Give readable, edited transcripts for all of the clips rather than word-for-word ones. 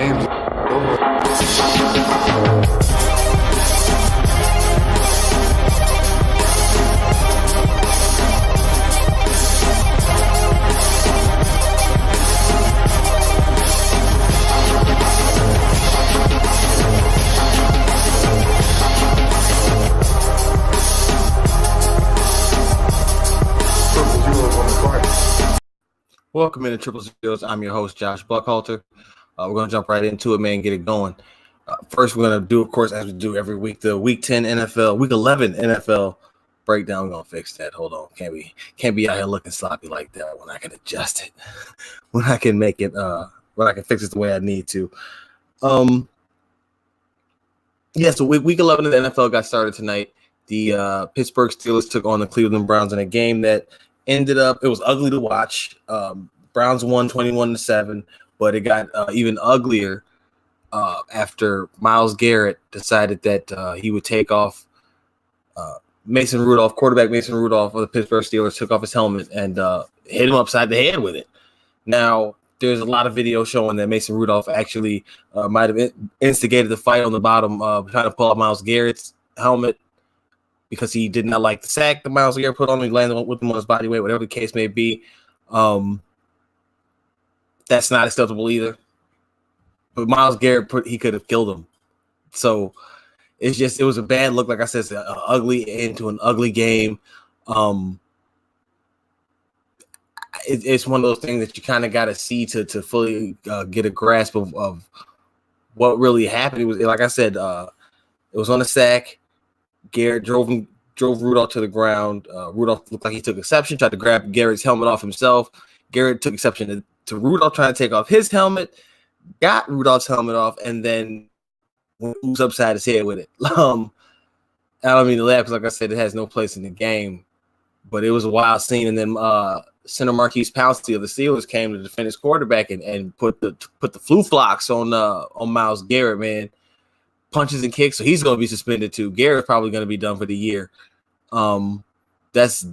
game's over. Welcome into Triple Zeros. I'm your host, Josh Buckhalter. We're going to jump right into it, man, get it going. First, we're going to do, of course, as we do every week, the Week 10 NFL, Week 11 NFL breakdown. We're going to fix that. Hold on. Can't be out here looking sloppy like that when I can adjust it. When I can make it, when I can fix it the way I need to. So Week 11 of the NFL got started tonight. The Pittsburgh Steelers took on the Cleveland Browns in a game that ended up, it was ugly to watch. Browns won 21-7, but it got even uglier after Myles Garrett decided that he would take off Mason Rudolph, quarterback Mason Rudolph of the Pittsburgh Steelers, took off his helmet and hit him upside the head with it. Now, there's a lot of video showing that Mason Rudolph actually might have instigated the fight on the bottom, trying to pull out Myles Garrett's helmet, because he did not like the sack that Myles Garrett put on him. He landed with him on his body weight, whatever the case may be. That's not acceptable either. But Myles Garrett, he could have killed him. So it was a bad look. Like I said, it's an ugly end to an ugly game. It's one of those things that you kind of got to see to fully get a grasp of what really happened. It was, like I said, it was on a sack. Garrett drove Rudolph to the ground. Rudolph looked like he took exception, tried to grab Garrett's helmet off himself. Garrett took exception to Rudolph trying to take off his helmet, got Rudolph's helmet off, and then moves upside his head with it. I don't mean to laugh because, like I said, it has no place in the game, but it was a wild scene. And then center Marquise Pouncey of the Steelers came to defend his quarterback and put the flu flocks on Myles Garrett, man. Punches and kicks, so he's going to be suspended too. Garrett's probably going to be done for the year. That's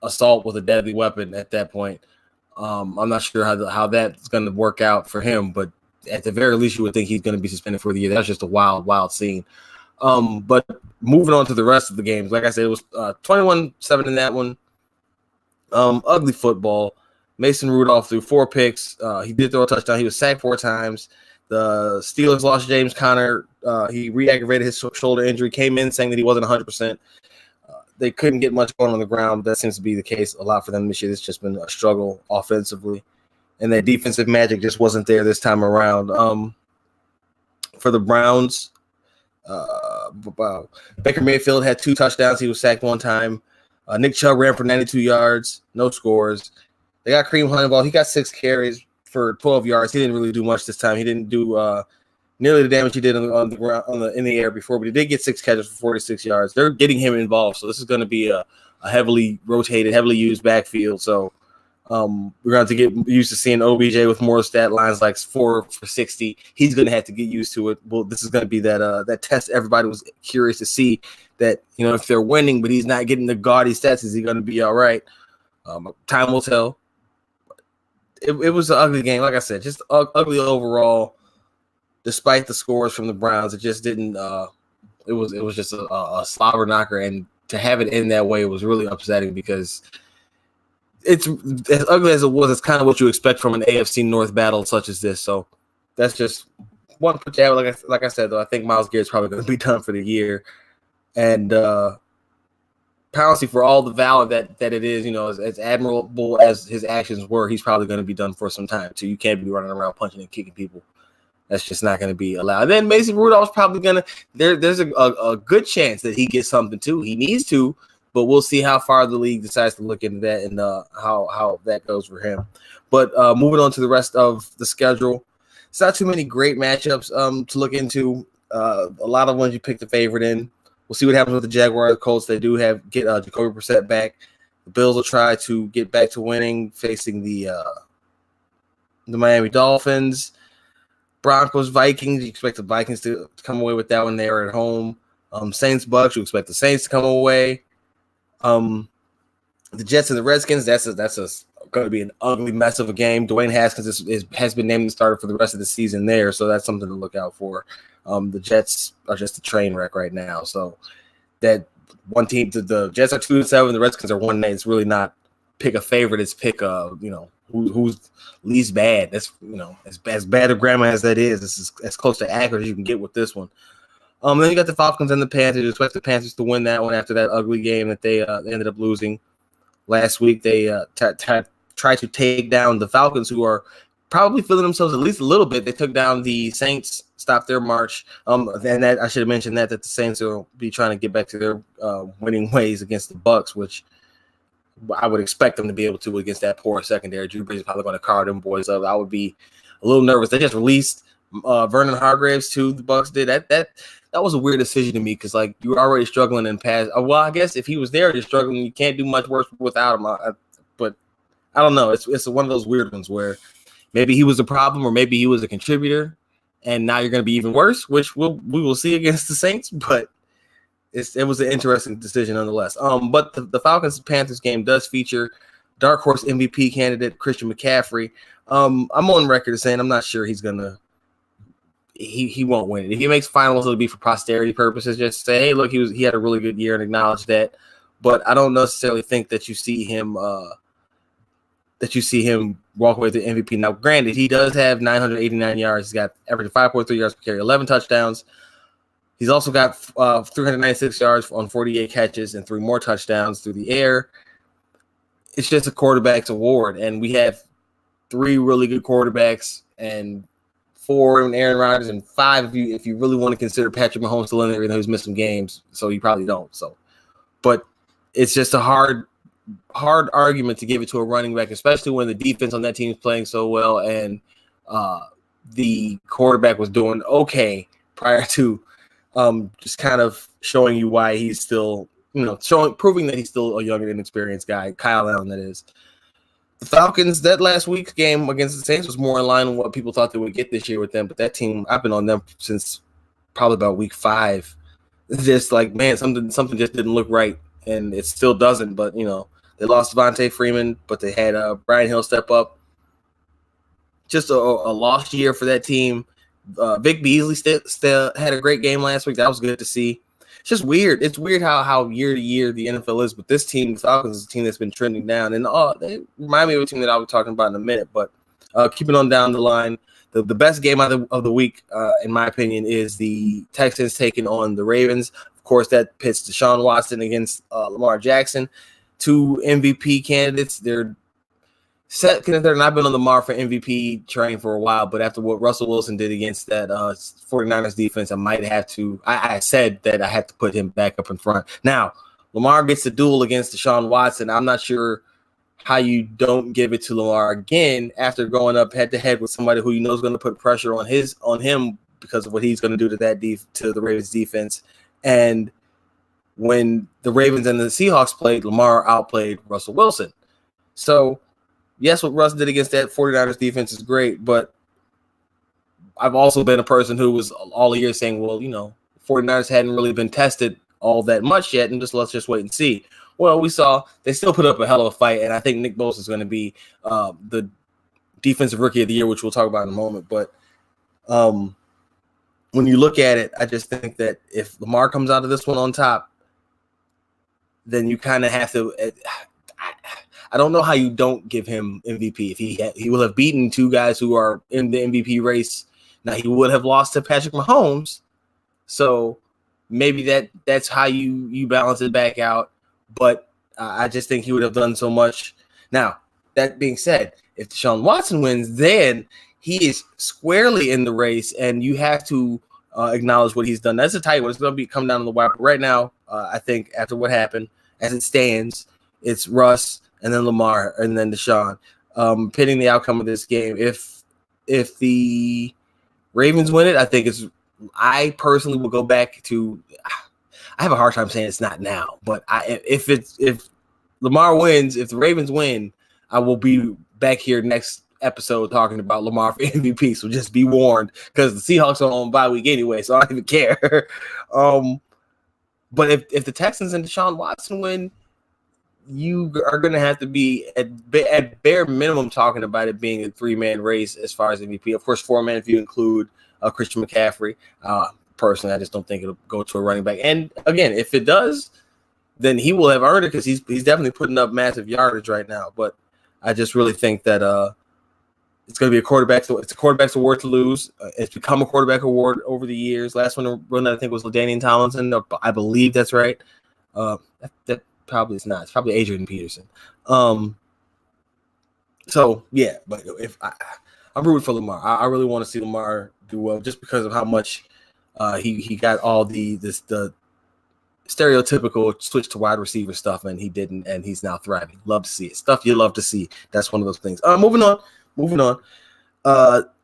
assault with a deadly weapon at that point. I'm not sure how that's going to work out for him, but at the very least, you would think he's going to be suspended for the year. That's just a wild scene. But moving on to the rest of the games, like I said, it was 21-7 in that one. Ugly football. Mason Rudolph threw 4 picks. He did throw a touchdown. He was sacked 4 times. The Steelers lost James Conner. He re-aggravated his shoulder injury, came in saying that he wasn't 100%. They couldn't get much going on the ground. That seems to be the case a lot for them this year. It's just been a struggle offensively. And that defensive magic just wasn't there this time around. For the Browns, Baker Mayfield had 2 touchdowns. He was sacked 1 time. Nick Chubb ran for 92 yards, no scores. They got Kareem Hunt. He got 6 carries for 12 yards. He didn't really do much this time. He didn't do nearly the damage he did on the ground, in the air before, but he did get 6 catches for 46 yards. They're getting him involved, so this is going to be a heavily rotated, heavily used backfield. So we're going to get used to seeing OBJ with more stat lines like 4 for 60. He's going to have to get used to it. Well, this is going to be that test everybody was curious to see, that, if they're winning, but he's not getting the gaudy stats, is he going to be all right? Time will tell. It was an ugly game. Like I said, just ugly overall, despite the scores from the Browns. It just didn't it was just a slobber knocker, and to have it end that way was really upsetting, because it's as ugly as it was. It's kind of what you expect from an AFC North battle such as this. So that's just one put jab. Like I said, though, I think Myles Garrett's probably going to be done for the year, and Pouncey, for all the valor that it is, as admirable as his actions were, he's probably going to be done for some time too. You can't be running around punching and kicking people. That's just not going to be allowed. And then Mason Rudolph's probably going to there's a good chance that he gets something too. He needs to, but we'll see how far the league decides to look into that and how that goes for him. But moving on to the rest of the schedule, it's not too many great matchups to look into. A lot of ones you pick the favorite in. We'll see what happens with the Jaguars. Colts, they do get Jacoby Brissett back. The Bills will try to get back to winning, facing the Miami Dolphins. Broncos, Vikings. You expect the Vikings to come away with that one. They are at home. Saints, Bucks. You expect the Saints to come away. The Jets and the Redskins. That's a going to be an ugly mess of a game. Dwayne Haskins has been named the starter for the rest of the season there, so that's something to look out for. The Jets are just a train wreck right now. So that one team, the Jets are 2-7, the Redskins are 1-8. It's really not pick a favorite. It's pick who's least bad. That's as bad a grammar as that is. This is as close to accurate as you can get with this one. Then you got the Falcons and the Panthers. You expect the Panthers to win that one after that ugly game that they ended up losing last week. They tried to take down the Falcons, who are probably feeling themselves at least a little bit. They took down the Saints, stopped their march. And that I should have mentioned that the Saints will be trying to get back to their winning ways against the Bucs, which I would expect them to be able to against that poor secondary. Drew Brees is probably going to carve them boys up. I would be a little nervous. They just released Vernon Hargreaves too. The Bucs did that was a weird decision to me because like you were already struggling in pass. Well, I guess if he was there, you're struggling. You can't do much worse without him. But I don't know. It's one of those weird ones where maybe he was a problem or maybe he was a contributor, and now you're going to be even worse, which we will see against the Saints. But it was an interesting decision nonetheless. But the Falcons Panthers game does feature dark horse MVP candidate Christian McCaffrey. I'm on record as saying I'm not sure he's gonna. He won't win it. If he makes finals, it'll be for posterity purposes. Just say, hey, look, he had a really good year and acknowledge that. But I don't necessarily think that you see him walk away with the MVP. Now, granted, he does have 989 yards. He's got average 5.3 yards per carry, 11 touchdowns. He's also got 396 yards on 48 catches and 3 more touchdowns through the air. It's just a quarterback's award, and we have 3 really good quarterbacks and 4 in Aaron Rodgers and 5 if you really want to consider Patrick Mahomes still in there, even though he's missed some games. So you probably don't. But it's just a hard argument to give it to a running back, especially when the defense on that team is playing so well and the quarterback was doing okay prior to just kind of showing you why he's still, proving that he's still a young and inexperienced guy. Kyle Allen, that is. The Falcons, that last week's game against the Saints was more in line with what people thought they would get this year with them. But that team, I've been on them since probably about week 5. It's just like, man, something just didn't look right, and it still doesn't. But, they lost Devontae Freeman, but they had Brian Hill step up. Just a lost year for that team. Vic Beasley still had a great game last week. That was good to see. It's just weird. It's weird how year to year the NFL is, but this team, the Falcons, is a team that's been trending down. And they remind me of a team that I'll be talking about in a minute. But keeping on down the line, the best game of the week, in my opinion, is the Texans taking on the Ravens. Of course, that pits Deshaun Watson against Lamar Jackson, 2 MVP candidates. They're set contender, and I've been on Lamar for MVP train for a while, but after what Russell Wilson did against that 49ers defense, I said that I had to put him back up in front. Now, Lamar gets a duel against Deshaun Watson. I'm not sure how you don't give it to Lamar again after going up head-to-head with somebody who you know is going to put pressure on him because of what he's going to do to the Ravens defense. And when the Ravens and the Seahawks played, Lamar outplayed Russell Wilson. So, yes, what Russ did against that 49ers defense is great, but I've also been a person who was all year saying, well, 49ers hadn't really been tested all that much yet, and let's just wait and see. Well, we saw they still put up a hell of a fight, and I think Nick Bosa is going to be the defensive rookie of the year, which we'll talk about in a moment. But when you look at it, I just think that if Lamar comes out of this one on top, then you kind of have to I don't know how you don't give him MVP. If he will have beaten 2 guys who are in the MVP race. Now, he would have lost to Patrick Mahomes. So maybe that's how you balance it back out. But I just think he would have done so much. Now, that being said, if Deshaun Watson wins, then he is squarely in the race, and you have to acknowledge what he's done. That's a tight one. It's going to come down to the wire. But right now, I think after what happened, as it stands, it's Russ and then Lamar and then Deshaun. Pitting the outcome of this game. If the Ravens win it, I personally will go back to. I have a hard time saying it's not now, but if Lamar wins, if the Ravens win, I will be back here next episode talking about Lamar for MVP. So just be warned, because the Seahawks are on bye week anyway, so I don't even care. But if the Texans and Deshaun Watson win, you are going to have to be at bare minimum talking about it being a 3-man race as far as MVP. Of course, 4-man if you include Christian McCaffrey. Personally, I just don't think it'll go to a running back. And again, if it does, then he will have earned it because he's definitely putting up massive yardage right now. But I just really think that it's going to be it's a quarterback's award to lose. It's become a quarterback award over the years. Last one to run that I think was LaDainian Tomlinson. I believe that's right. That probably is not. It's probably Adrian Peterson. So yeah, but if I'm rooting for Lamar, I really want to see Lamar do well just because of how much he got all the stereotypical switch to wide receiver stuff, and he didn't, and he's now thriving. Love to see it. Stuff you love to see. That's one of those things. Moving on.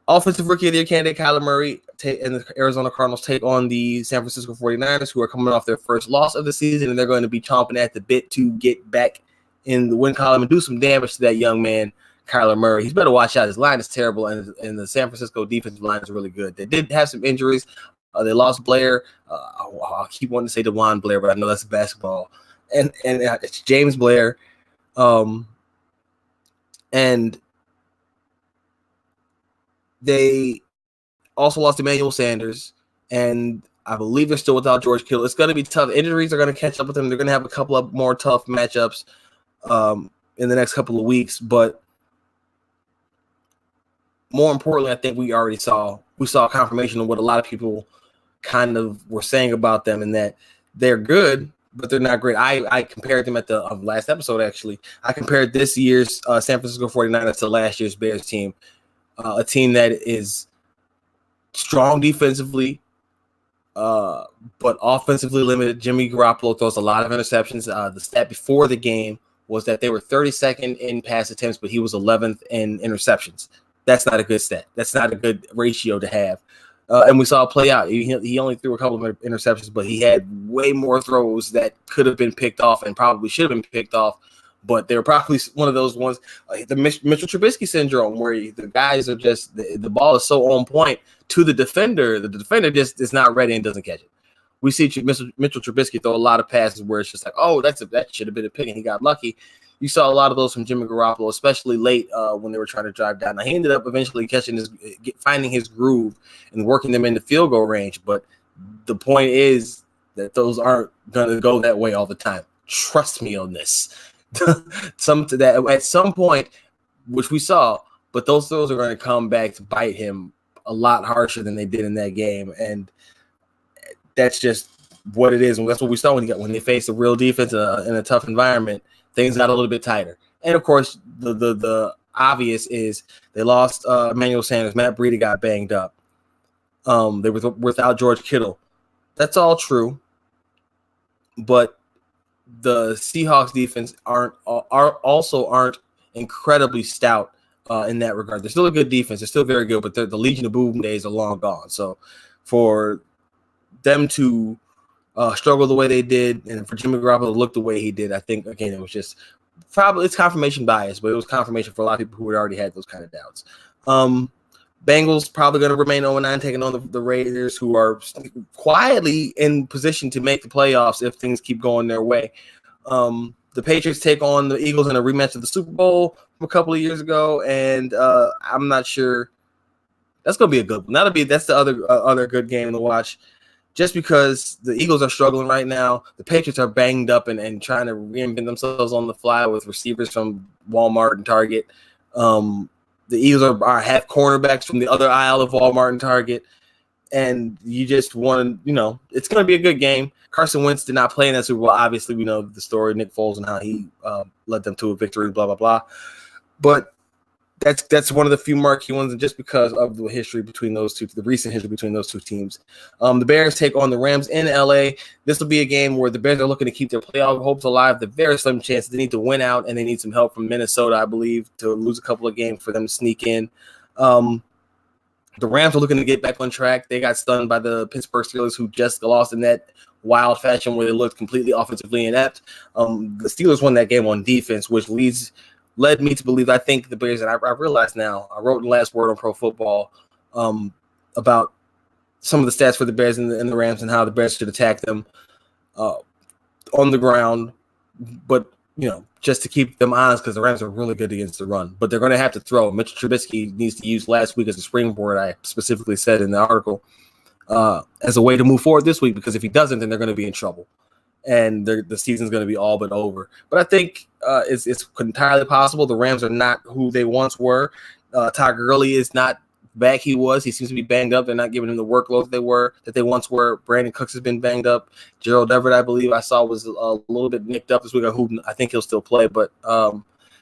Offensive Rookie of the Year candidate Kyler Murray and the Arizona Cardinals take on the San Francisco 49ers, who are coming off their first loss of the season, and they're going to be chomping at the bit to get back in the win column and do some damage to that young man, Kyler Murray. He's better watch out. His line is terrible, and the San Francisco defensive line is really good. They did have some injuries. They lost Blair. I'll keep wanting to say DeJuan Blair, but I know that's basketball. And it's James Blair. And they also lost Emmanuel Sanders, and I believe they're still without George Kittle. It's going to be tough. Injuries are going to catch up with them. They're going to have a couple of more tough matchups in the next couple of weeks. But more importantly, I think we saw confirmation of what a lot of people kind of were saying about them, and that they're good, but they're not great. I compared them at the last episode, actually. I compared this year's San Francisco 49ers to last year's Bears team. A team that is strong defensively, but offensively limited. Jimmy Garoppolo throws a lot of interceptions. The stat before the game was that they were 32nd in pass attempts, but he was 11th in interceptions. That's not a good stat. That's not a good ratio to have. And we saw it play out. He only threw a couple of interceptions, but he had way more throws that could have been picked off and probably should have been picked off. But they're probably one of those ones, the Mitchell Trubisky syndrome, where the guys are just the ball is so on point to the defender. The defender just is not ready and doesn't catch it. We see Mitchell Trubisky throw a lot of passes where it's just like, oh, that should have been a pick, and he got lucky. You saw a lot of those from Jimmy Garoppolo, especially late when they were trying to drive down. Now, he ended up eventually finding his groove and working them into field goal range. But the point is that those aren't going to go that way all the time. Trust me on this. At some point, which we saw, but those throws are going to come back to bite him a lot harsher than they did in that game, and that's just what it is. And that's what we saw when they faced a real defense in a tough environment. Things got a little bit tighter, and of course, the obvious is they lost Emmanuel Sanders. Matt Breida got banged up. They were without George Kittle. That's all true, but the Seahawks defense aren't incredibly stout in that regard. They're still a good defense. They're still very good, but the Legion of Boom days are long gone. So for them to struggle the way they did, and for Jimmy Garoppolo to look the way he did, I think, again, it was just probably it's confirmation bias, but it was confirmation for a lot of people who had already had those kind of doubts. Bengals probably going to remain 0-9, taking on the Raiders, who are quietly in position to make the playoffs if things keep going their way. The Patriots take on the Eagles in a rematch of the Super Bowl from a couple of years ago, and I'm not sure that's going to be a good one. That's the other good game to watch. Just because the Eagles are struggling right now, the Patriots are banged up and trying to reinvent themselves on the fly with receivers from Walmart and Target. The Eagles have cornerbacks from the other aisle of Walmart and Target, and you just want to, it's going to be a good game. Carson Wentz did not play in that Super Bowl. Obviously, we know the story, Nick Foles and how he led them to a victory, blah, blah, blah. But that's one of the few marquee ones, and just because of the history between those two, the recent history between those two teams. The Bears take on the Rams in LA. This will be a game where the Bears are looking to keep their playoff hopes alive. The very slim chance they need to win out, and they need some help from Minnesota, I believe, to lose a couple of games for them to sneak in. The Rams are looking to get back on track. They got stunned by the Pittsburgh Steelers, who just lost in that wild fashion where they looked completely offensively inept. The Steelers won that game on defense, which led me to believe, I think the Bears, and I realize now, I wrote in the last word on Pro Football about some of the stats for the Bears and the Rams and how the Bears should attack them on the ground. But just to keep them honest, because the Rams are really good against the run, but they're going to have to throw. Mitchell Trubisky needs to use last week as a springboard, I specifically said in the article, as a way to move forward this week, because if he doesn't, then they're going to be in trouble, and the season's going to be all but over. But I think it's entirely possible. The Rams are not who they once were. Todd Gurley is not back. He seems to be banged up. They're not giving him the workload that they once were. Brandon Cooks has been banged up. Gerald Everett, I believe I saw, was a little bit nicked up this week. I think he'll still play, but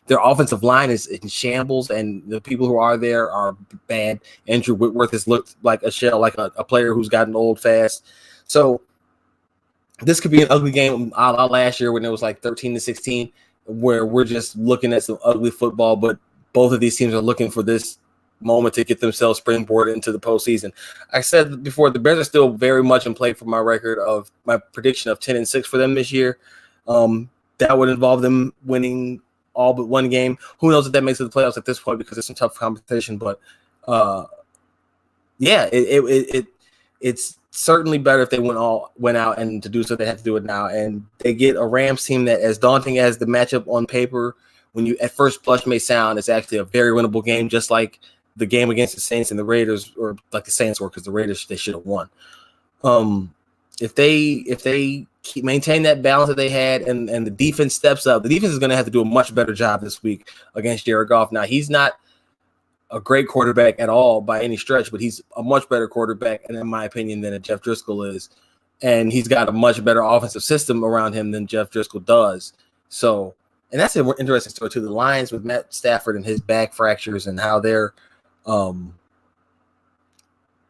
their offensive line is in shambles, and the people who are there are bad. Andrew Whitworth has looked like a shell, like a player who's gotten old fast. So this could be an ugly game a la last year when it was like 13-16, where we're just looking at some ugly football, but both of these teams are looking for this moment to get themselves springboarded into the postseason. I said before, the Bears are still very much in play for my prediction of 10-6 for them this year. That would involve them winning all but one game. Who knows if that makes it to the playoffs at this point, because it's some tough competition. But it's certainly better if they went out, and to do so they have to do it now. And they get a Rams team that, as daunting as the matchup on paper, when you at first blush may sound, it's actually a very winnable game, just like the game against the Saints and the Raiders, or like the Saints were, because the Raiders, they should have won. If they maintain that balance that they had, and the defense steps up, the defense is going to have to do a much better job this week against Jared Goff. Now, he's not a great quarterback at all by any stretch, but he's a much better quarterback, and in my opinion, than a Jeff Driscoll is. And he's got a much better offensive system around him than Jeff Driscoll does. So, and that's an interesting story too. The Lions with Matt Stafford and his back fractures, and how they're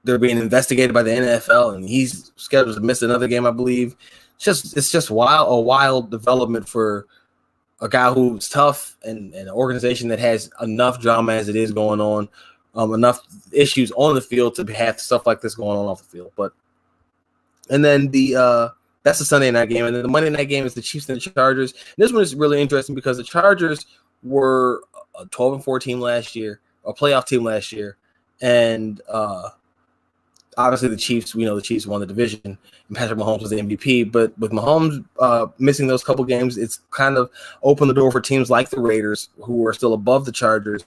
being investigated by the NFL, and he's scheduled to miss another game, I believe. It's just a wild development for a guy who's tough, and an organization that has enough drama as it is going on, enough issues on the field to have stuff like this going on off the field. And then that's the Sunday night game, and then the Monday night game is the Chiefs and the Chargers. And this one is really interesting because the Chargers were a 12-4 team last year, a playoff team last year, and obviously the Chiefs, we know the Chiefs won the division, and Patrick Mahomes was the MVP. But with Mahomes missing those couple games, it's kind of opened the door for teams like the Raiders, who are still above the Chargers,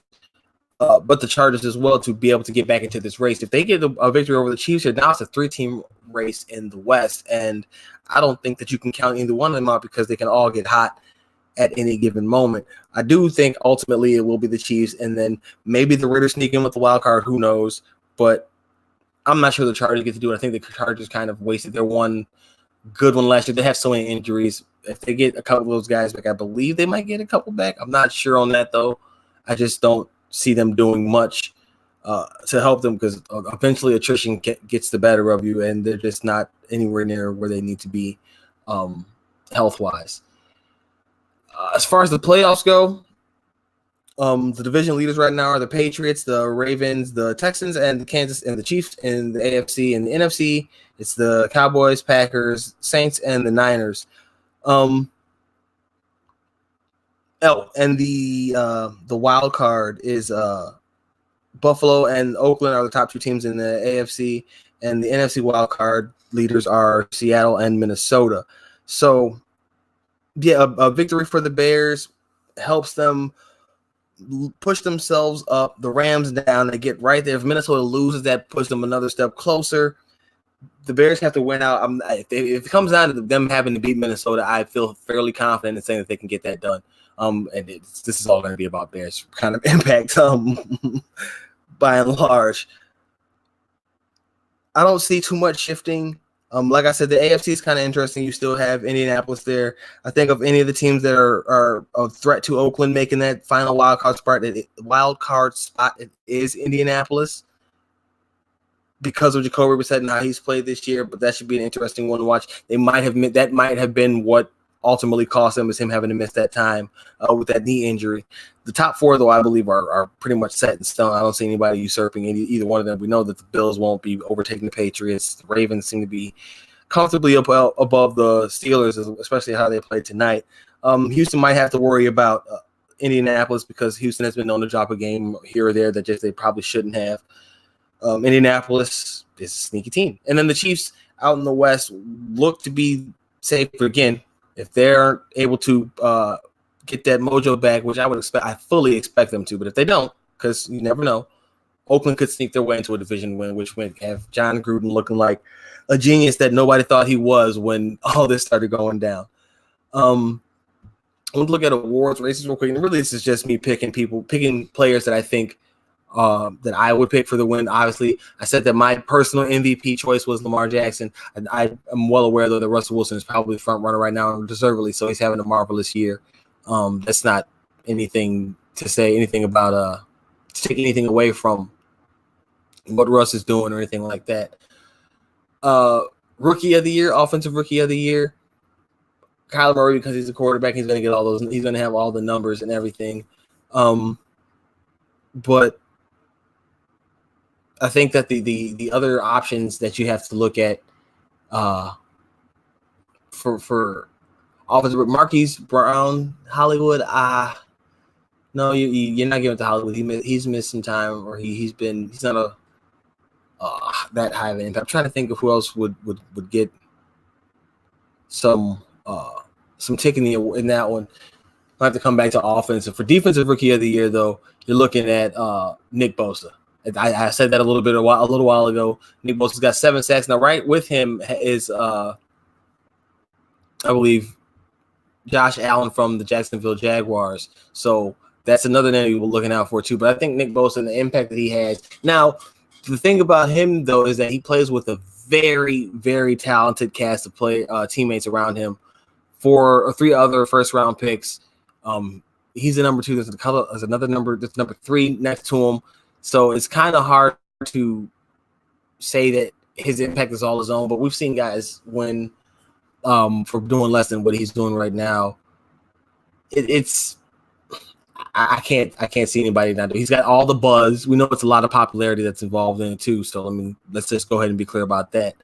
but the Chargers as well, to be able to get back into this race. If they get a victory over the Chiefs here, now it's a 3-team race in the West, and I don't think that you can count either one of them out, because they can all get hot at any given moment. I do think ultimately it will be the Chiefs, and then maybe the Raiders sneak in with the wild card. Who knows? But I'm not sure the Chargers get to do it. I think the Chargers kind of wasted their one good one last year. They have so many injuries. If they get a couple of those guys back, I believe they might get a couple back. I'm not sure on that, though. I just don't see them doing much to help them, because eventually attrition gets the better of you, and they're just not anywhere near where they need to be health-wise. As far as the playoffs go, the division leaders right now are the Patriots, the Ravens, the Texans, and the Kansas and the Chiefs in the AFC. And the NFC, it's the Cowboys, Packers, Saints, and the Niners. And the wild card is Buffalo and Oakland are the top two teams in the AFC, and the NFC wild card leaders are Seattle and Minnesota. So, yeah, a victory for the Bears helps them push themselves up. The Rams down. They get right there. If Minnesota loses, that pushes them another step closer. The Bears have to win out. If it comes down to them having to beat Minnesota, I feel fairly confident in saying that they can get that done. And this is all going to be about Bears kind of impact by and large. I don't see too much shifting. Like I said, the AFC is kind of interesting. You still have Indianapolis there. I think of any of the teams that are a threat to Oakland making that final wild card spot, it is Indianapolis, because of Jacoby Brissett and how he's played this year. But that should be an interesting one to watch. That might have been what ultimately cost them, is him having to miss that time with that knee injury. The top four, though, I believe are pretty much set in stone. I don't see anybody usurping either one of them. We know that the Bills won't be overtaking the Patriots. The Ravens seem to be comfortably above the Steelers, especially how they played tonight. Houston might have to worry about Indianapolis, because Houston has been known to drop a game here or there that they probably shouldn't have. Indianapolis is a sneaky team. And then the Chiefs out in the West look to be safe. But again, if they aren't able to get that mojo back, which I fully expect them to. But if they don't, because you never know, Oakland could sneak their way into a division win, which would have John Gruden looking like a genius that nobody thought he was when all this started going down. Let's look at awards races real quick. And really, this is just me picking players that I think that I would pick for the win. Obviously, I said that my personal MVP choice was Lamar Jackson. I am well aware, though, that Russell Wilson is probably the front runner right now, and deservedly so. He's having a marvelous year. That's not anything to say anything about to take anything away from what Russ is doing or anything like that. Rookie of the year, offensive rookie of the year, Kyler Murray, because he's a quarterback, he's going to get all those. He's going to have all the numbers and everything. But I think that the other options that you have to look at for offensive, Marquise Brown, Hollywood. No, you're not giving it to Hollywood. He's missed some time, or he's not a that high of an impact. I'm trying to think of who else would get some tick in that one. I have to come back to offensive. For defensive rookie of the year, though, you're looking at Nick Bosa. I said that a little while ago. Nick Bosa's got 7 sacks. Now, right with him is I believe Josh Allen from the Jacksonville Jaguars. So that's another name we're looking out for too. But I think Nick Bosa and the impact that he has. Now, the thing about him though is that he plays with a very, very talented cast of teammates around him. 4 or 3 other first round picks. He's the number 2. There's another number. That's number 3 next to him. So it's kind of hard to say that his impact is all his own. But we've seen guys win for doing less than what he's doing right now. I can't see anybody not do. He's got all the buzz. We know it's a lot of popularity that's involved in it too. So let's just go ahead and be clear about that.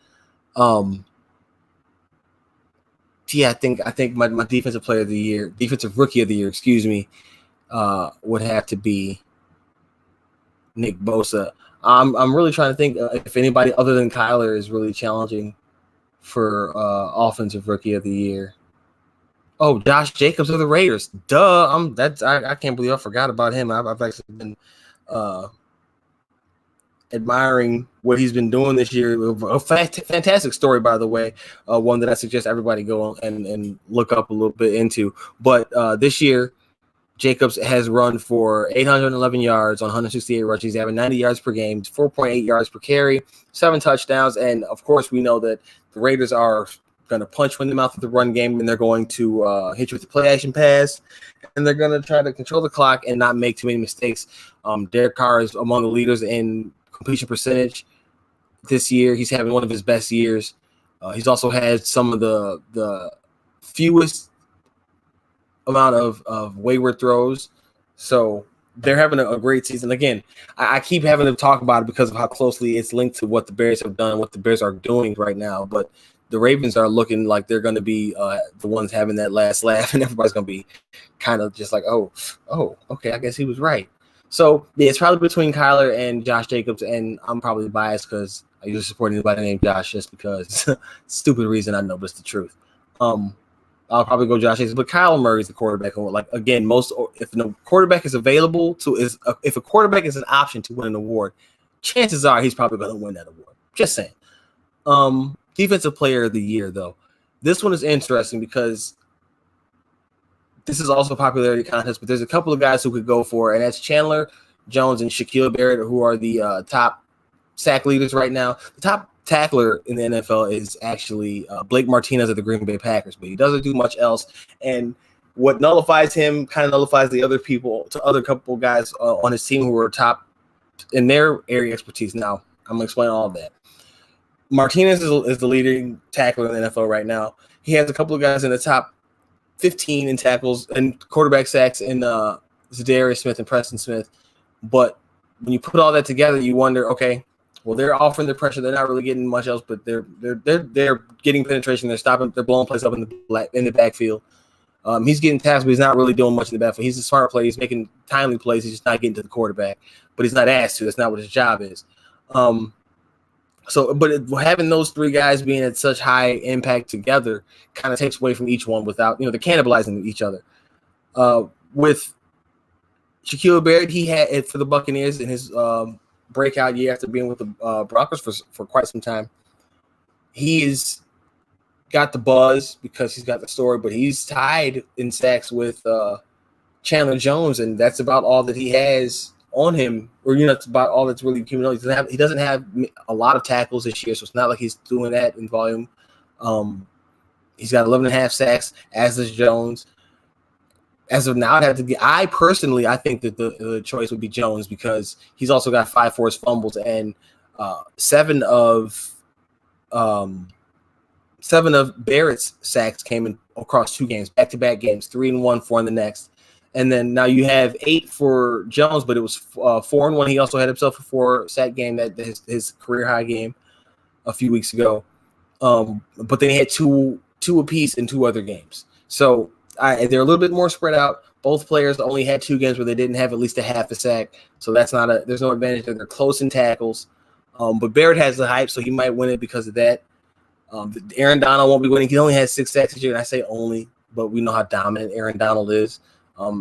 Yeah, I think my defensive rookie of the year, would have to be Nick Bosa. I'm really trying to think if anybody other than Kyler is really challenging for offensive rookie of the year. Oh, Josh Jacobs of the Raiders. Duh. I can't believe I forgot about him. I've actually been admiring what he's been doing this year. A fantastic story, by the way. One that I suggest everybody go and look up a little bit into. But this year, Jacobs has run for 811 yards on 168 rushes. He's having 90 yards per game, 4.8 yards per carry, 7 touchdowns. And, of course, we know that the Raiders are going to punch you in the mouth with the run game, and they're going to hit you with the play-action pass, and they're going to try to control the clock and not make too many mistakes. Derek Carr is among the leaders in completion percentage this year. He's having one of his best years. He's also had some of the fewest amount of wayward throws. So they're having a great season. Again, I keep having to talk about it because of how closely it's linked to what the Bears have done, what the Bears are doing right now. But the Ravens are looking like they're going to be the ones having that last laugh, and everybody's going to be kind of just like, oh, okay, I guess he was right. So, yeah, it's probably between Kyler and Josh Jacobs, and I'm probably biased because I usually support anybody named Josh just because stupid reason I know, but it's the truth. I'll probably go Josh Jacobs, but Kyler Murray's the quarterback. Like, again, if the quarterback is available if a quarterback is an option to win an award, chances are he's probably going to win that award. Just saying. Defensive player of the year, though. This one is interesting because this is also a popularity contest, but there's a couple of guys who could go for it, and that's Chandler Jones and Shaquille Barrett, who are the top sack leaders right now. The top tackler in the NFL is actually Blake Martinez of the Green Bay Packers, but he doesn't do much else. And what nullifies him kind of nullifies the other couple guys on his team who are top in their area expertise. Now, I'm going to explain all of that. Martinez is the leading tackler in the NFL right now. He has a couple of guys in the top 15 in tackles and quarterback sacks in Zadarius Smith and Preston Smith. But when you put all that together, you wonder, okay, well, they're offering the pressure. They're not really getting much else, but they're getting penetration. They're blowing plays up in the backfield. He's getting tackles, but he's not really doing much in the backfield. He's a smart player. He's making timely plays. He's just not getting to the quarterback. But he's not asked to. That's not what his job is. Having those 3 guys being at such high impact together kind of takes away from each one without, they're cannibalizing each other. With Shaquille Barrett, he had it for the Buccaneers in his breakout year after being with the Broncos for quite some time. He's got the buzz because he's got the story, but he's tied in sacks with Chandler Jones, and that's about all that he has on him, or that's about all that's really accumulated. He doesn't have a lot of tackles this year, so it's not like he's doing that in volume. He's got 11.5 sacks, as does Jones. As of now, I personally think that the choice would be Jones because he's also got 5 forced fumbles and 7 of Barrett's sacks came in across 2 games, back-to-back games, 3 in one, 4 in the next. And then now you have 8 for Jones, but it was 4 in one. He also had himself a 4-sack game, that his career high game a few weeks ago. But then he had two apiece in 2 other games. So they're a little bit more spread out. Both players only had 2 games where they didn't have at least a half a sack. So there's no advantage there. They're close in tackles. But Barrett has the hype, so he might win it because of that. Aaron Donald won't be winning. He only has 6 sacks this year, and I say only, but we know how dominant Aaron Donald is.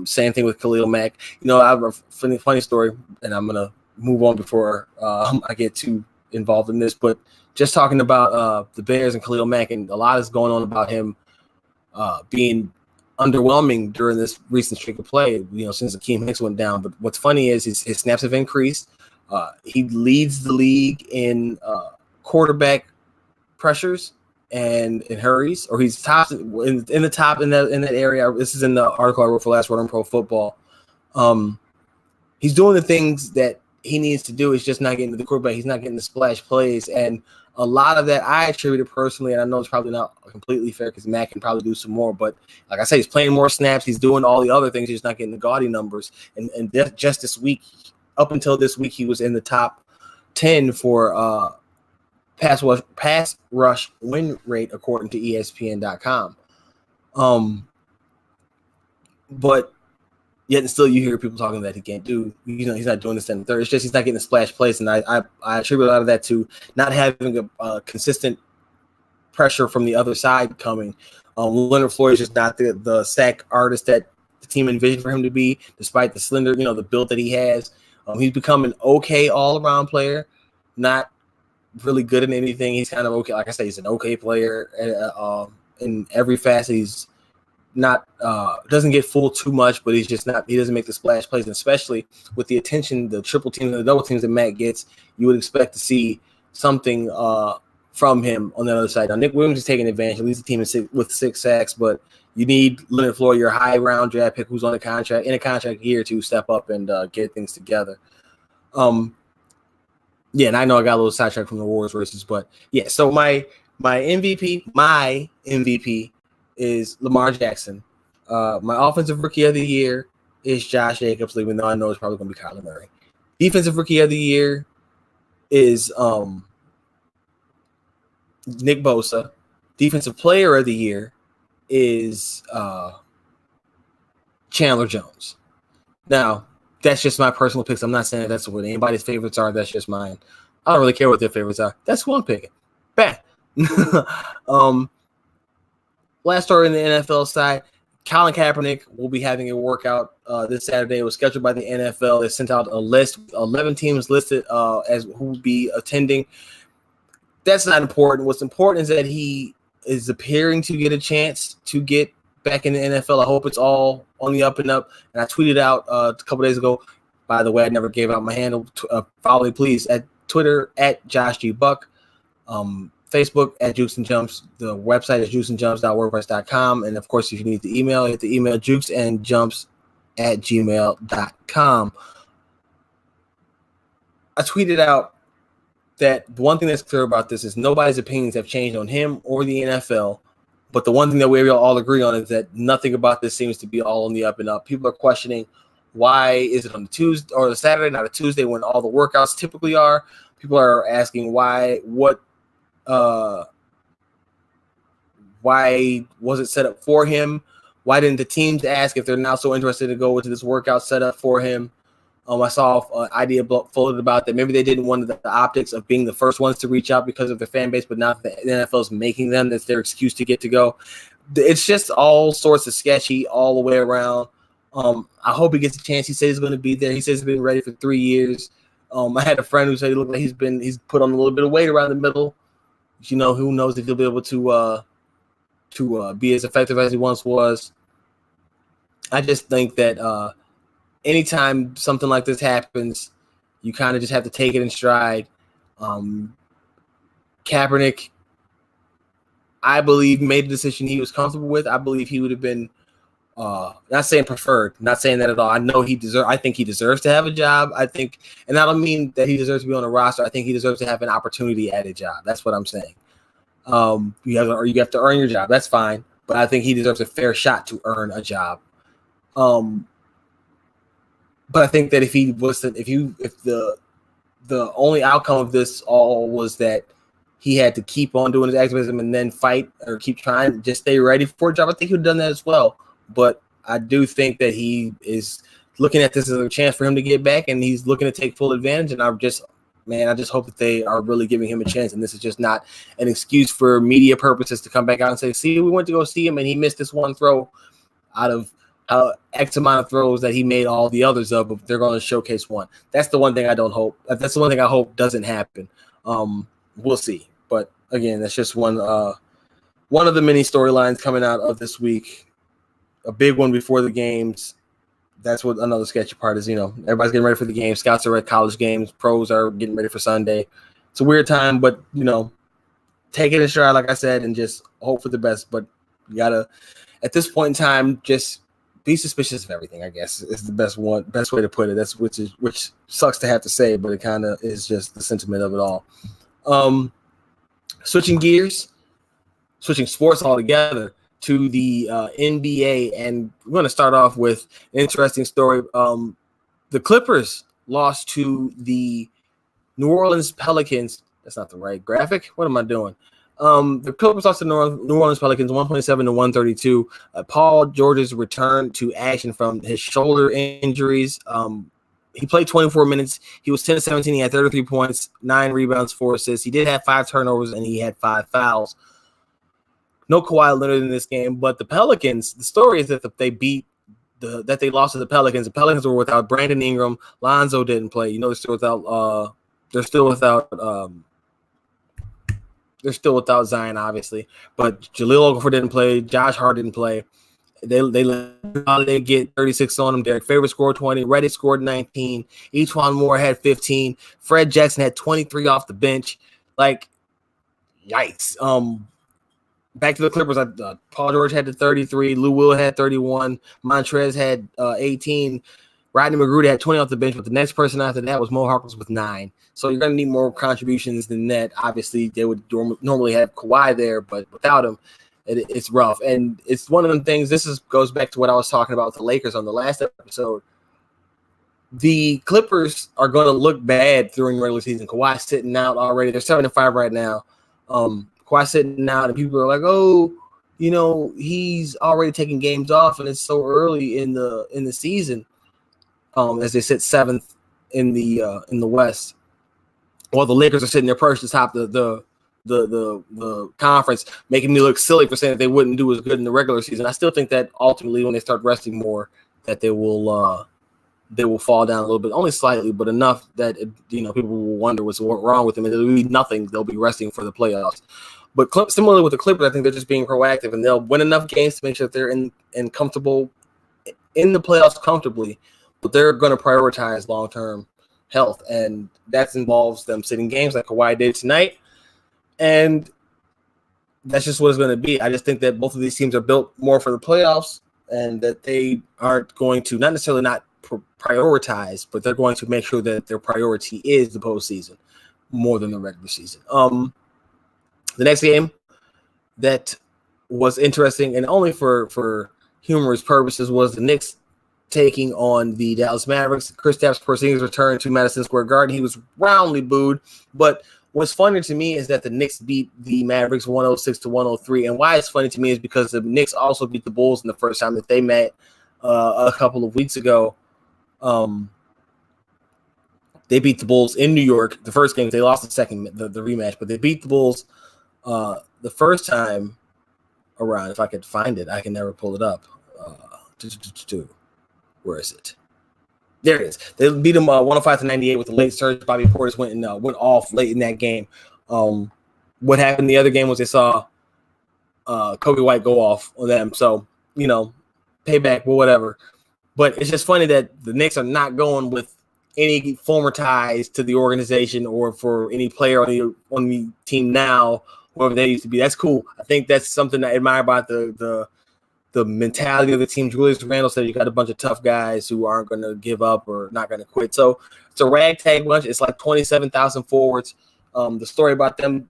Same thing with Khalil Mack. I have a funny story, and I'm gonna move on before I get too involved in this. But just talking about the Bears and Khalil Mack, and a lot is going on about him being underwhelming during this recent streak of play. Since Akeem Hicks went down. But what's funny is his snaps have increased. He leads the league in quarterback pressures and in hurries, or he's top in the top in that area. This is in the article I wrote for Last Word on Pro Football. He's doing the things that he needs to do. It's just not getting to the quarterback. He's not getting the splash plays, and a lot of that I attribute it personally. And I know it's probably not completely fair because Matt can probably do some more. But like I say, he's playing more snaps. He's doing all the other things. He's just not getting the gaudy numbers. And just this week, up until this week, he was in the top 10 for pass rush win rate according to ESPN.com. But yet and still you hear people talking that he can't do. He's not doing this in the third. It's just he's not getting the splash plays, and I attribute a lot of that to not having a consistent pressure from the other side coming. Leonard Floyd is just not the sack artist that the team envisioned for him to be, despite the slender, the build that he has. He's become an okay all-around player, not really good at anything. He's kind of okay. Like I say, he's an okay player in every facet. He's not doesn't get fooled too much, but he doesn't make the splash plays. And especially with the attention, the triple teams and the double teams that Matt gets, you would expect to see something from him on the other side. Now Nick Williams is taking advantage. He leads the team with 6 sacks, but you need Leonard Floyd, your high round draft pick, who's on a contract year, to step up and get things together. Yeah, and I know I got a little sidetracked from the Warriors races, but yeah. So my MVP is Lamar Jackson. My offensive rookie of the year is Josh Jacobs, even though I know it's probably going to be Kyler Murray. Defensive rookie of the year is Nick Bosa. Defensive player of the year is Chandler Jones. Now, that's just my personal picks. I'm not saying that's what anybody's favorites are. That's just mine. I don't really care what their favorites are. That's who I'm picking. Bad. Last story in the NFL side, Colin Kaepernick will be having a workout this Saturday. It was scheduled by the NFL. They sent out a list, 11 teams listed as who will be attending. That's not important. What's important is that he is appearing to get a chance to get back in the NFL. I hope it's all on the up and up. And I tweeted out a couple days ago. By the way, I never gave out my handle. Follow me, please, at Twitter at Josh G. Buck. Facebook at Jukes and Jumps. The website is jukesandjumps.wordpress.com. And of course, if you need the email, hit the email jukesandjumps@gmail.com. I tweeted out that the one thing that's clear about this is nobody's opinions have changed on him or the NFL. But the one thing that we all agree on is that nothing about this seems to be all on the up and up. People are questioning why is it on the Tuesday or the Saturday, not a Tuesday, when all the workouts typically are. People are asking why was it set up for him? Why didn't the teams ask if they're now so interested to go into this workout set up for him? I saw an idea floated about that. Maybe they didn't want the optics of being the first ones to reach out because of their fan base, but now the NFL is making them. That's their excuse to get to go. It's just all sorts of sketchy all the way around. I hope he gets a chance. He said he's going to be there. He says he's been ready for 3 years. I had a friend who said he looked like he's put on a little bit of weight around the middle. You know, who knows if he'll be able to be as effective as he once was. I just think that anytime something like this happens, you kind of just have to take it in stride. Kaepernick, I believe, made a decision he was comfortable with. I believe he would have been not saying preferred, not saying that at all. I think he deserves to have a job. I think, and I don't mean that he deserves to be on a roster. I think he deserves to have an opportunity at a job. That's what I'm saying. You have to earn your job. That's fine, but I think he deserves a fair shot to earn a job. But I think that if the only outcome of this all was that he had to keep on doing his activism and then fight or keep trying, just stay ready for a job, I think he would have done that as well. But I do think that he is looking at this as a chance for him to get back, and he's looking to take full advantage. And I just hope that they are really giving him a chance, and this is just not an excuse for media purposes to come back out and say, see, we went to go see him and he missed this one throw out of X amount of throws that he made all the others of, but they're going to showcase one. That's the one thing I don't hope. That's the one thing I hope doesn't happen. We'll see. But again, that's just one of the many storylines coming out of this week. A big one before the games. That's what another sketchy part is. You know, everybody's getting ready for the games. Scouts are at college games. Pros are getting ready for Sunday. It's a weird time, but you know, take it in stride, like I said, and just hope for the best. But you gotta, at this point in time, just be suspicious of everything, I guess, is the best way to put it. That's which sucks to have to say, but it kind of is just the sentiment of it all. Switching sports altogether to the NBA, and we're going to start off with an interesting story. The Clippers lost to the New Orleans Pelicans. That's not the right graphic. What am I doing? The Clippers lost to New Orleans Pelicans 127-132. Paul George's return to action from his shoulder injuries. He played 24 minutes. He was 10-17. He had 33 points, 9 rebounds, 4 assists. He did have 5 turnovers, and he had 5 fouls. No Kawhi Leonard in this game, but the Pelicans, the story is that they lost to the Pelicans. The Pelicans were without Brandon Ingram. Lonzo didn't play. You know, they're still without Zion, obviously. But Jahlil Okafor didn't play. Josh Hart didn't play. They get 36 on them. Derek Favors scored 20. Reddish scored 19. Etuan Moore had 15. Fred Jackson had 23 off the bench. Like, yikes. Back to the Clippers. Paul George had the 33. Lou Will had 31. Montrez had 18. Rodney McGruder had 20 off the bench, but the next person after that was Mo Harkless with 9. So you're going to need more contributions than that. Obviously, they would normally have Kawhi there, but without him, it's rough. And it's one of them things. Goes back to what I was talking about with the Lakers on the last episode. The Clippers are going to look bad during the regular season. Kawhi's sitting out already. They're 7-5 right now. Kawhi sitting out, and people are like, "Oh, you know, he's already taking games off, and it's so early in the season." As they sit 7th in the West, while the Lakers are sitting there perched atop the conference, making me look silly for saying that they wouldn't do as good in the regular season. I still think that ultimately, when they start resting more, that they will fall down a little bit, only slightly, but enough that people will wonder what's wrong with them, and it'll be nothing. They'll be resting for the playoffs. But similarly with the Clippers, I think they're just being proactive, and they'll win enough games to make sure that they're in comfortable in the playoffs comfortably. But they're going to prioritize long-term health, and that involves them sitting games like Kawhi did tonight. And that's just what it's going to be. I just think that both of these teams are built more for the playoffs, and that they aren't going to not necessarily not prioritize, but they're going to make sure that their priority is the postseason more than the regular season. The next game that was interesting, and only for humorous purposes, was the Knicks taking on the Dallas Mavericks. Kristaps Porzingis returned to Madison Square Garden. He was roundly booed, but what's funny to me is that the Knicks beat the Mavericks 106-103, and why it's funny to me is because the Knicks also beat the Bulls in the first time that they met a couple of weeks ago. They beat the Bulls in New York. The first game, they lost the second, the rematch, but they beat the Bulls the first time around. If I could find it, I can never pull it up. Where is it? There it is. They beat them 105-98 with the late surge. Bobby Portis went off late in that game. What happened in the other game was they saw Kobe White go off on them. So, payback or whatever. But it's just funny that the Knicks are not going with any former ties to the organization or for any player on the team now, whoever they used to be. That's cool. I think that's something I admire about the mentality of the team. Julius Randle said you got a bunch of tough guys who aren't going to give up or not going to quit. So it's a ragtag bunch. It's like 27,000 forwards. The story about them,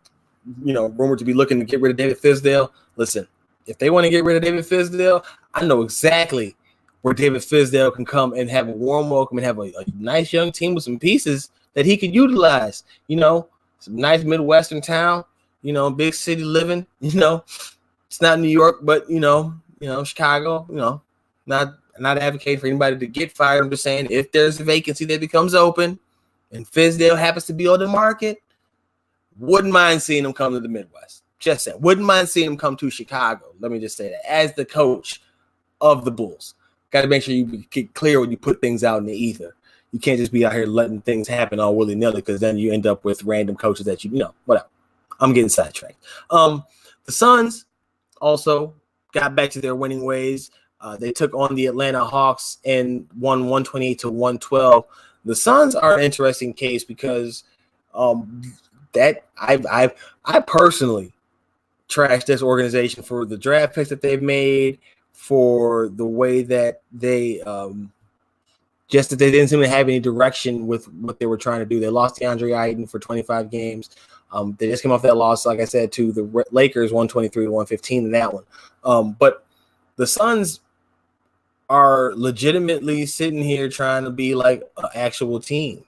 rumored to be looking to get rid of David Fizdale. Listen, if they want to get rid of David Fizdale, I know exactly where David Fizdale can come and have a warm welcome and have a nice young team with some pieces that he could utilize. Some nice Midwestern town, big city living, it's not New York, but, Chicago, not advocating for anybody to get fired. I'm just saying if there's a vacancy that becomes open and Fizdale happens to be on the market, wouldn't mind seeing him come to the Midwest. Just saying, wouldn't mind seeing him come to Chicago. Let me just say that as the coach of the Bulls. Got to make sure you get clear when you put things out in the ether. You can't just be out here letting things happen all willy-nilly because then you end up with random coaches that whatever. I'm getting sidetracked. The Suns also got back to their winning ways. They took on the Atlanta Hawks and won 128-112. The Suns are an interesting case because that I personally trashed this organization for the draft picks that they've made, for the way that they just that they didn't seem to have any direction with what they were trying to do. They lost DeAndre Ayton for 25 games. They just came off that loss, like I said, to the Lakers, 123-115 in that one. But the Suns are legitimately sitting here trying to be like an actual team.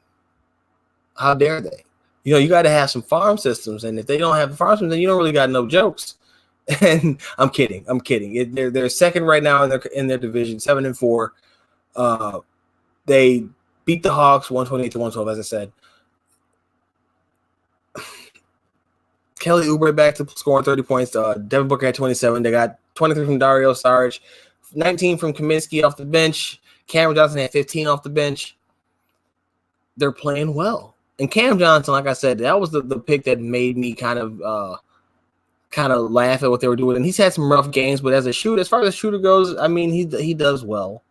How dare they? You got to have some farm systems, and if they don't have the farm systems, then you don't really got no jokes. And I'm kidding. They're second right now in their division, 7-4. They beat the Hawks 128-112, as I said. Kelly Oubre back to scoring 30 points. Devin Booker had 27. They got 23 from Dario Saric, 19 from Kaminsky off the bench. Cameron Johnson had 15 off the bench. They're playing well. And Cam Johnson, like I said, that was the pick that made me kind of laugh at what they were doing. And he's had some rough games, but as far as a shooter goes, I mean, he does well.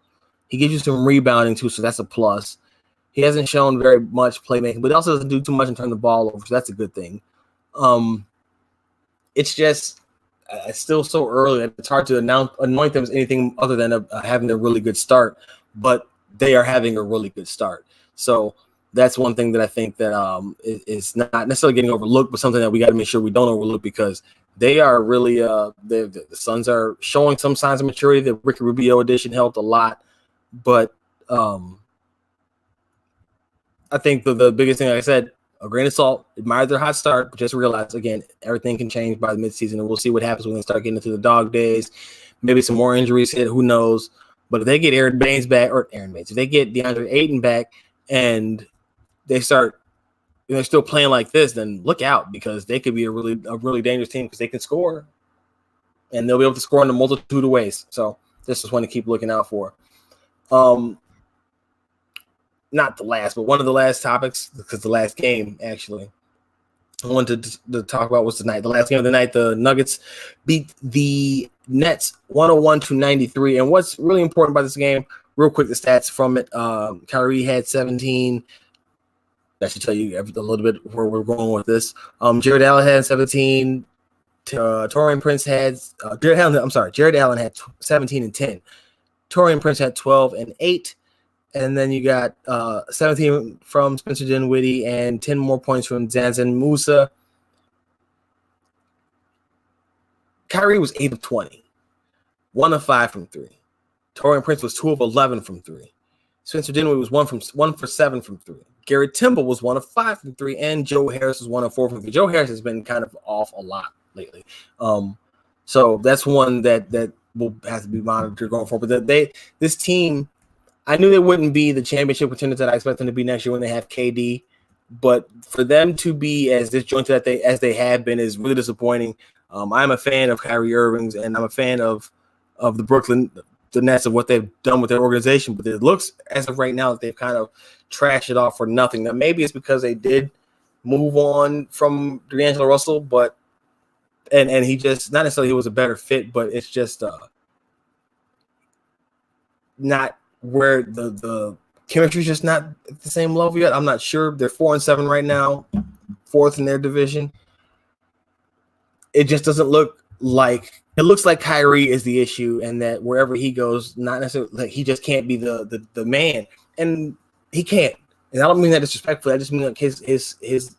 He gives you some rebounding too, so that's a plus. He hasn't shown very much playmaking, but he also doesn't do too much in turning the ball over, so that's a good thing. It's just it's still so early that it's hard to anoint them as anything other than having a really good start, but they are having a really good start. So that's one thing that I think that is not necessarily getting overlooked, but something that we got to make sure we don't overlook because they are really the Suns are showing some signs of maturity. The Ricky Rubio addition helped a lot, but I think the biggest thing, like I said, a grain of salt, admire their hot start, but just realize, again, everything can change by the midseason, and we'll see what happens when they start getting into the dog days. Maybe some more injuries hit, who knows? But if they get if they get DeAndre Ayton back and they start they're still playing like this, then look out because they could be a really dangerous team because they can score and they'll be able to score in a multitude of ways. So this is one to keep looking out for. Not the last, but one of the last topics, because the last game actually I wanted to talk about was tonight. The last game of the night, the Nuggets beat the Nets 101-93. And what's really important about this game, real quick, the stats from it. Kyrie had 17. That should tell you a little bit where we're going with this. Jared Allen had 17. Taurean Prince had Jared Allen had 17 and 10. Taurean Prince had 12 and 8. And then you got 17 from Spencer Dinwiddie and 10 more points from Zanzan Musa. Kyrie was 8 of 20, 1 of 5 from 3. Taurean Prince was 2 of 11 from 3. Spencer Dinwiddie was 1 for 7 from 3. Garrett Temple was 1 of 5 from 3, and Joe Harris was 1 of 4 from 3. Joe Harris has been kind of off a lot lately, so that's one that will have to be monitored going forward. But this team, I knew they wouldn't be the championship contenders that I expect them to be next year when they have KD, but for them to be as disjointed as they have been is really disappointing. I'm a fan of Kyrie Irving's, and I'm a fan of the Brooklyn the Nets of what they've done with their organization, but it looks as of right now that they've kind of trashed it off for nothing. Now, maybe it's because they did move on from D'Angelo Russell, but and he just not necessarily he was a better fit, but it's just not where the chemistry's just not at the same level yet. I'm not sure. They're 4-7 right now, fourth in their division. It just doesn't look like it looks like Kyrie is the issue, and that wherever he goes, not necessarily like he just can't be the man, and he can't. And I don't mean that disrespectfully. I just mean like his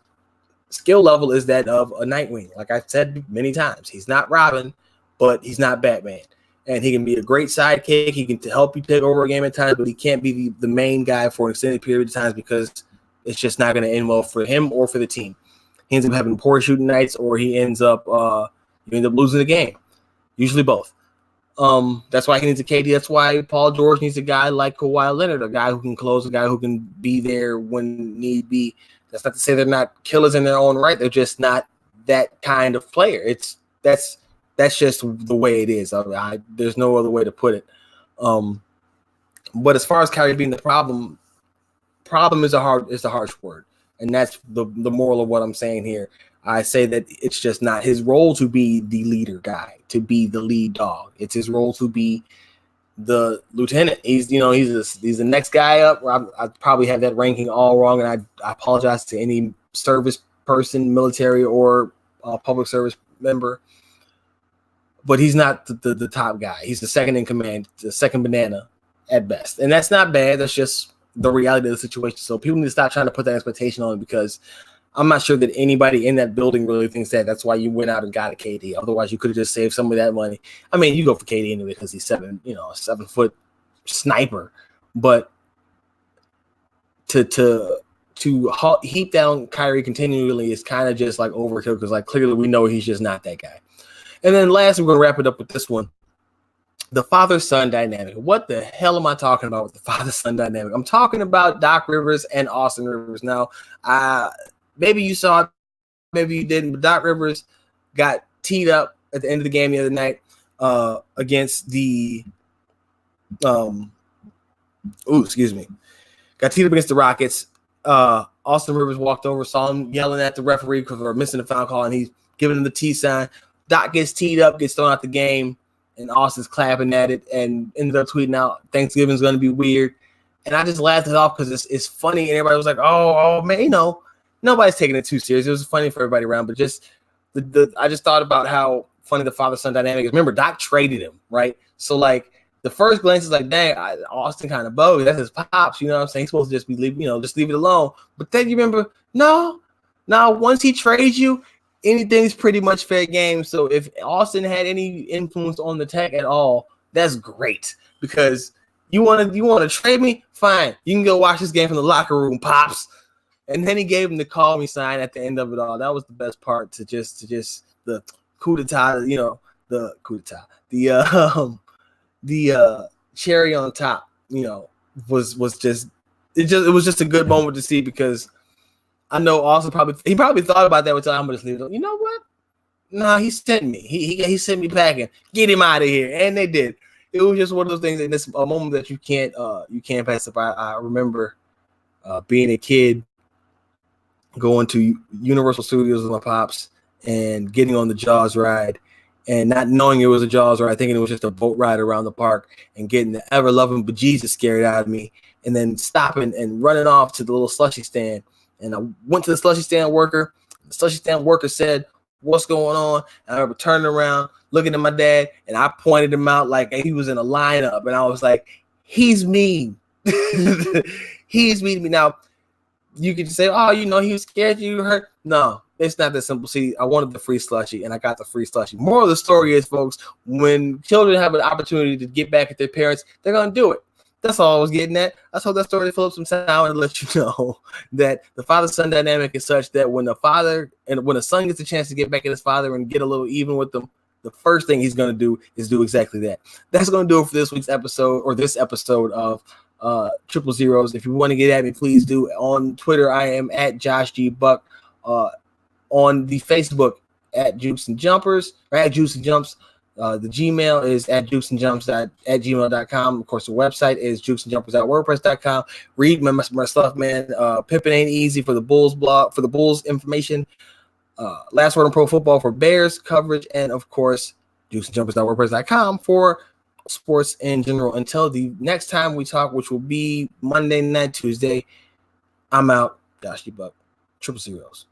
skill level is that of a Nightwing. Like I said many times, he's not Robin, but he's not Batman. And he can be a great sidekick. He can help you take over a game at times, but he can't be the main guy for an extended period of times because it's just not going to end well for him or for the team. He ends up having poor shooting nights, or he ends up losing the game. Usually both. That's why he needs a KD. That's why Paul George needs a guy like Kawhi Leonard, a guy who can close, a guy who can be there when need be. That's not to say they're not killers in their own right. They're just not that kind of player. That's just the way it is. There's no other way to put it. But as far as Kyrie being the problem is a harsh word, and that's the moral of what I'm saying here. I say that it's just not his role to be the leader guy, to be the lead dog. It's his role to be the lieutenant. He's the next guy up. I probably have that ranking all wrong, and I apologize to any service person, military or public service member. But he's not the top guy. He's the second in command, the second banana at best, and that's not bad. That's just the reality of the situation. So people need to stop trying to put that expectation on it, because I'm not sure that anybody in that building really thinks that. That's why you went out and got a KD. Otherwise, you could have just saved some of that money. I mean, you go for KD anyway because he's a 7-foot sniper. But to heap down Kyrie continually is kind of just like overkill, because like clearly we know he's just not that guy. And then last, we're going to wrap it up with this one. The father-son dynamic. What the hell am I talking about with the father-son dynamic? I'm talking about Doc Rivers and Austin Rivers. Now, maybe you saw it, maybe you didn't, but Doc Rivers got teed up at the end of the game the other night against the got teed up against the Rockets. Austin Rivers walked over, saw him yelling at the referee because they were missing a foul call, and he's giving him the T sign. Doc gets teed up, gets thrown out the game, and Austin's clapping at it and ended up tweeting out, Thanksgiving's going to be weird. And I just laughed it off because it's funny, and everybody was like, oh man, nobody's taking it too serious. It was funny for everybody around, but just I just thought about how funny the father-son dynamic is. Remember, Doc traded him, right? So like the first glance is like, dang, Austin kind of bogus. That's his pops, you know what I'm saying? He's supposed to just just leave it alone. But then you remember, no, once he trades you, anything's pretty much fair game. So if Austin had any influence on the tech at all, that's great, because you want to trade me? Fine. You can go watch this game from the locker room, pops. And then he gave him the call me sign at the end of it all. That was the best part, to just the coup d'etat, the coup d'etat. The cherry on top, was just it was just a good moment to see, because I know Austin probably thought about that with time, but just leave it. You know what? Nah, he sent me. He sent me packing. Get him out of here. And they did. It was just one of those things, and it's a moment that you can't pass up. I remember being a kid, going to Universal Studios with my pops and getting on the Jaws ride, and not knowing it was a Jaws ride, thinking it was just a boat ride around the park, and getting the ever-loving bejesus scared out of me, and then stopping and running off to the little slushy stand. And I went to the slushy stand worker. The slushy stand worker said, "What's going on?" And I remember turning around, looking at my dad, and I pointed him out like he was in a lineup. And I was like, he's mean. He's mean to me. Now, you could say, oh, he was scared you hurt. No, it's not that simple. See, I wanted the free slushy, and I got the free slushy. Moral of the story is, folks, when children have an opportunity to get back at their parents, they're going to do it. That's all I was getting at. I told that story to Philip some time and let you know that the father-son dynamic is such that when the son gets a chance to get back at his father and get a little even with them, the first thing he's going to do is do exactly that. That's going to do it for this week's episode, or this episode of Triple Zeros. If you want to get at me, please do. On Twitter, I am at Josh G. Buck. On the Facebook, at Juice and Jumpers, or at Juice and Jumps. The Gmail is at jukesandjumps@gmail.com. Of course, the website is jukesandjumpers.wordpress.com. Read my stuff, man. Pippin ain't easy for the Bulls blog, for the Bulls information. Last Word on Pro Football for Bears coverage, and of course, jukesandjumpers.wordpress.com for sports in general. Until the next time we talk, which will be Monday night, Tuesday, I'm out. Josh Buck, Triple Zeros.